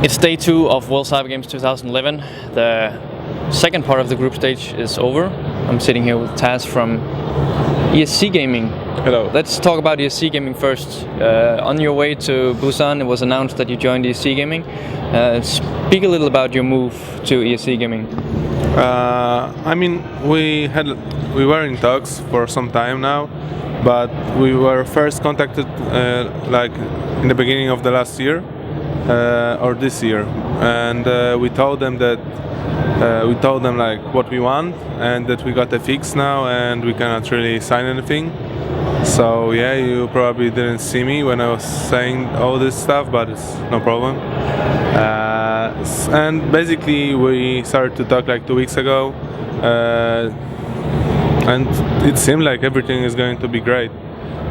It's day 2 of World Cyber Games 2011. The second part of the group stage is over. I'm sitting here with TaZ from ESC Gaming. Hello. Let's talk about ESC Gaming first. On your way to Busan, it was announced that you joined ESC Gaming. Speak a little about your move to ESC Gaming. I mean, we were in talks for some time now, but we were first contacted like in the beginning of the last year or this year, and we told them like what we want and that we got a fix now and we cannot really sign anything. So yeah, you probably didn't see me when I was saying all this stuff, but it's no problem. And basically we started to talk like 2 weeks ago, and it seemed like everything is going to be great,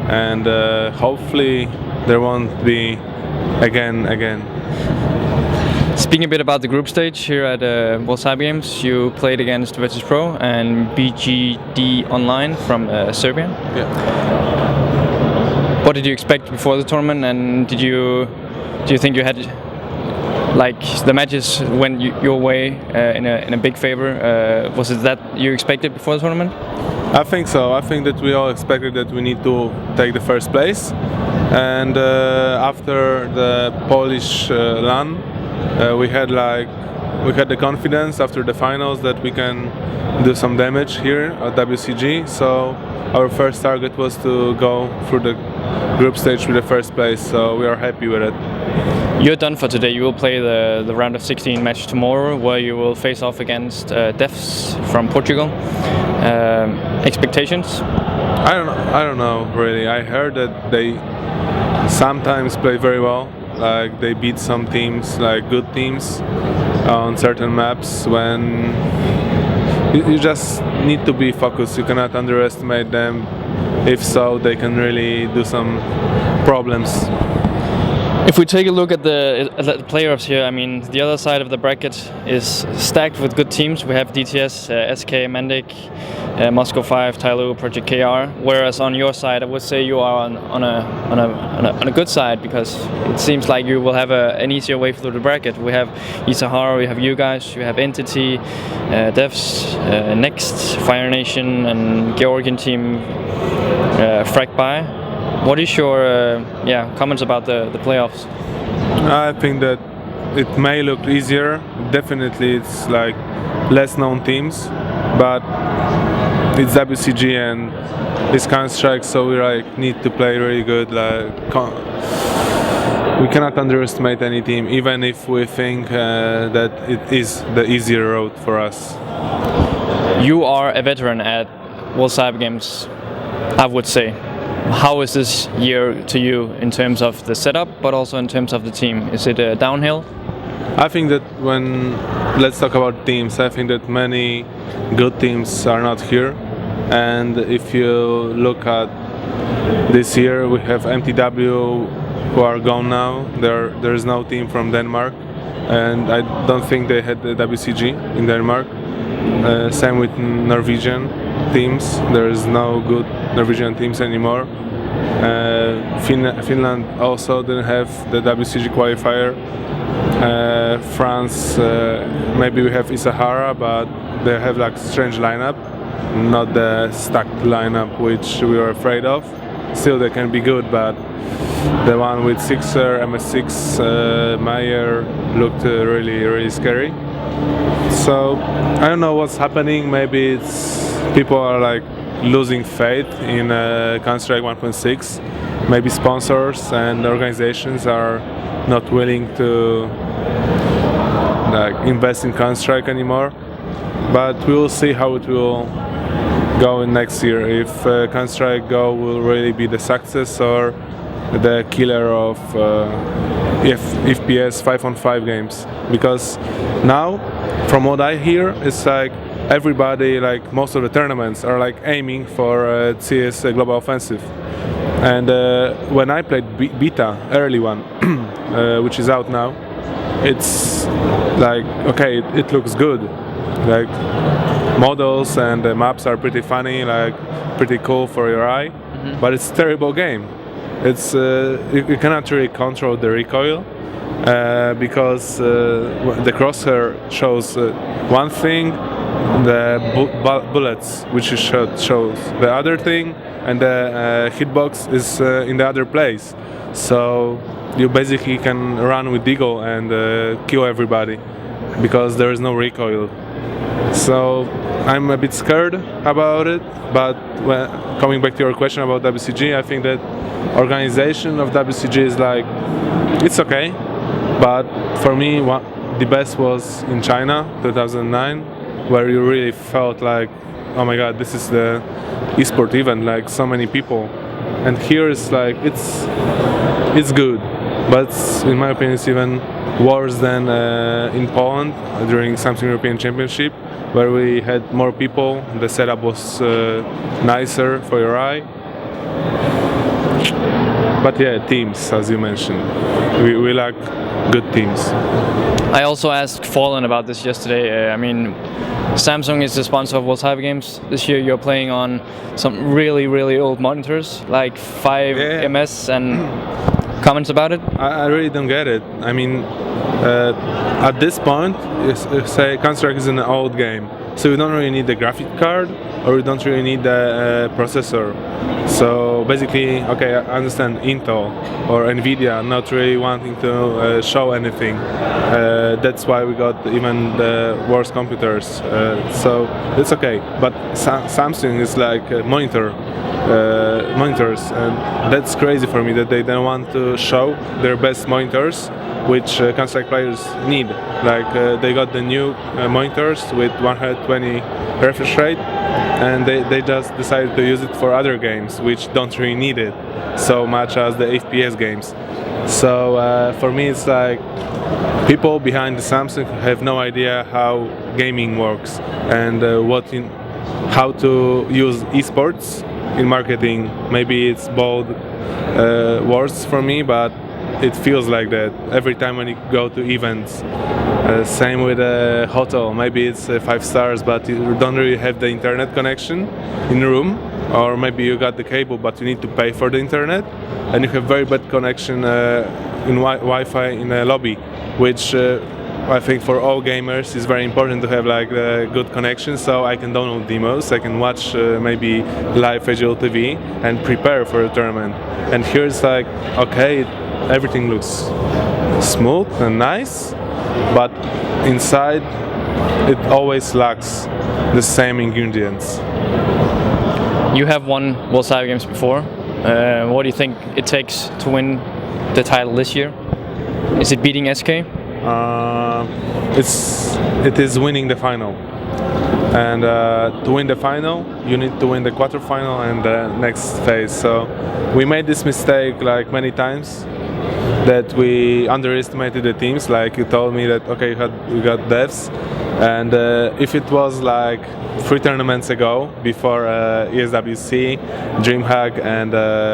and hopefully there won't be again. Speaking a bit about the group stage here at World Cyber Games, you played against Wiktor Pro and BGD Online from Serbia. Yeah. What did you expect before the tournament, and do you think you had like the matches went your way in a big favor? Was it that you expected before the tournament? I think so. I think that we all expected that we need to take the first place, and after the Polish LAN, we had the confidence after the finals that we can do some damage here at WCG. So our first target was to go through the group stage with the first place. So we are happy with it. You're done for today. You will play the round of 16 match tomorrow, where you will face off against TaZ from Portugal. Expectations? I don't know really. I heard that they sometimes play very well. Like they beat some teams, like good teams, on certain maps. When you just need to be focused, you cannot underestimate them. If so, they can really do some problems. If we take a look at the playoffs here, I mean, the other side of the bracket is stacked with good teams. We have DTS, SK, Mandic, Moscow 5, Tyloo, Project KR. Whereas on your side, I would say you are on a good side, because it seems like you will have an easier way through the bracket. We have Isahara, we have you guys, you have Entity, Devs, Next, Fire Nation, and Georgian team Fragby. What is your comments about the playoffs? I think that it may look easier. Definitely, it's like less known teams, but it's WCG and it's Counter-Strike, so we need to play really good. We cannot underestimate any team, even if we think that it is the easier road for us. You are a veteran at World Cyber Games, I would say. How is this year to you in terms of the setup, but also in terms of the team? Is it downhill? I think that let's talk about teams, I think that many good teams are not here. And if you look at this year, we have MTW who are gone now. There is no team from Denmark, and I don't think they had the WCG in Denmark. Same with Norwegian teams. There is no good Norwegian teams anymore. Finland also didn't have the WCG qualifier. France, maybe we have Isahara, but they have like strange lineup, not the stacked lineup which we were afraid of. Still, they can be good, but the one with Sixer, MS6, Meyer looked really scary. So I don't know what's happening. Maybe it's people are like losing faith in Counter-Strike 1.6. Maybe sponsors and organizations are not willing to invest in Counter-Strike anymore. But we will see how it will go in next year. If Counter-Strike Go will really be the success or the killer of FPS 5-on-5 games. Because now, from what I hear, it's like everybody, like most of the tournaments, are like aiming for CS Global Offensive. And when I played beta, early one, which is out now, it's like, okay, it looks good. Like models and the maps are pretty funny, like pretty cool for your eye, but it's a terrible game. It's you cannot really control the recoil, because the crosshair shows one thing, the bullets which is shot shows the other thing, and the hitbox is in the other place. So you basically can run with Deagle and kill everybody because there is no recoil. So I'm a bit scared about it, but coming back to your question about WCG, I think that organization of WCG is like, it's okay, but for me the best was in China 2009, where you really felt like, oh my god, this is the esport event, like so many people. And here it's like, it's good, but in my opinion it's even worse than in Poland during Samsung European Championship, where we had more people, the setup was nicer for your eye. But yeah, teams, as you mentioned, we lack good teams. I also asked Fallen about this yesterday. I mean, Samsung is the sponsor of WCG Games. This year you're playing on some really old monitors, like 5MS, and comments about it? I really don't get it. I mean, at this point, say Counter-Strike is an old game, so you don't really need the graphic card, or you don't really need the processor. So basically, okay, I understand Intel or Nvidia not really wanting to show anything. That's why we got even the worst computers. So it's okay. But Samsung is like monitors, and that's crazy for me that they don't want to show their best monitors, which Counter-Strike players need. Like they got the new monitors with 120 refresh rate, and they just decided to use it for other games which don't really need it so much as the FPS games. So for me it's like people behind the Samsung have no idea how gaming works and how to use esports in marketing. Maybe it's bold words for me, but it feels like that every time when you go to events. Same with a hotel, maybe it's 5 stars, but you don't really have the internet connection in the room, or maybe you got the cable but you need to pay for the internet, and you have very bad connection in Wi-Fi in a lobby, which I think for all gamers is very important to have like a good connection, so I can download demos, I can watch maybe live visual TV and prepare for the tournament. And here it's like, okay, everything looks smooth and nice, but inside it always lacks the same ingredients. You have won WCG Games before. What do you think it takes to win the title this year? Is it beating SK? It is winning the final. And to win the final, you need to win the quarterfinal and the next phase. So we made this mistake like many times, that we underestimated the teams. Like you told me that okay, we got devs, and if it was like 3 tournaments ago, before ESWC, DreamHack, and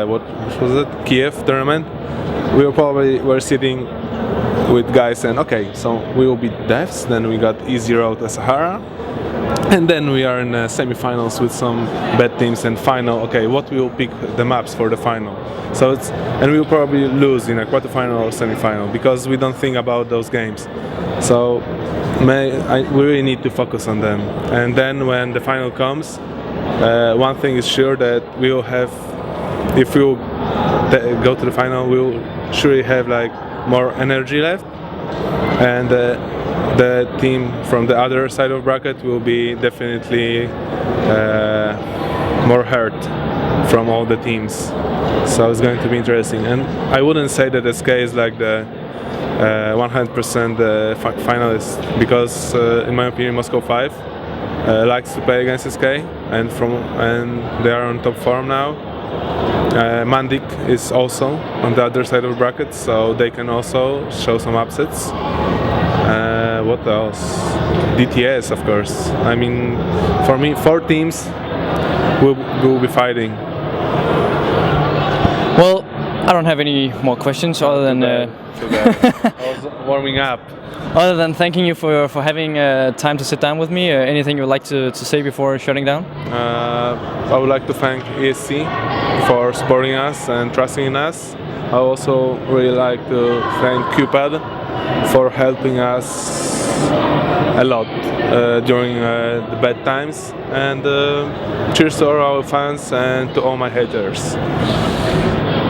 what was it, Kiev tournament, we were sitting with guys and okay, so we will beat devs. Then we got Easy Road as Sahara, and then we are in semi-finals with some bad teams, and final. Okay, what we will pick the maps for the final? So and we will probably lose in a quarterfinal or semi-final because we don't think about those games. So we really need to focus on them. And then when the final comes, one thing is sure, that we will have, if we will go to the final, we will surely have like more energy left, and the team from the other side of bracket will be definitely more hurt from all the teams. So it's going to be interesting, and I wouldn't say that SK is like the 100% finalist, because in my opinion Moscow 5 likes to play against SK, and they are on top form now. Mandik is also on the other side of the bracket, so they can also show some upsets. What else? DTS, of course. I mean, for me, 4 teams will be fighting. Well, I don't have any more questions other than I was warming up. Other than thanking you for having time to sit down with me. Anything you would like to say before shutting down? I would like to thank ESC for supporting us and trusting in us. I also really like to thank Cupid for helping us a lot during the bad times. And cheers to all our fans and to all my haters.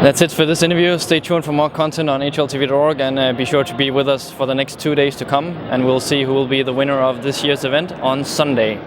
That's it for this interview. Stay tuned for more content on hltv.org and be sure to be with us for the next 2 days to come, and we'll see who will be the winner of this year's event on Sunday.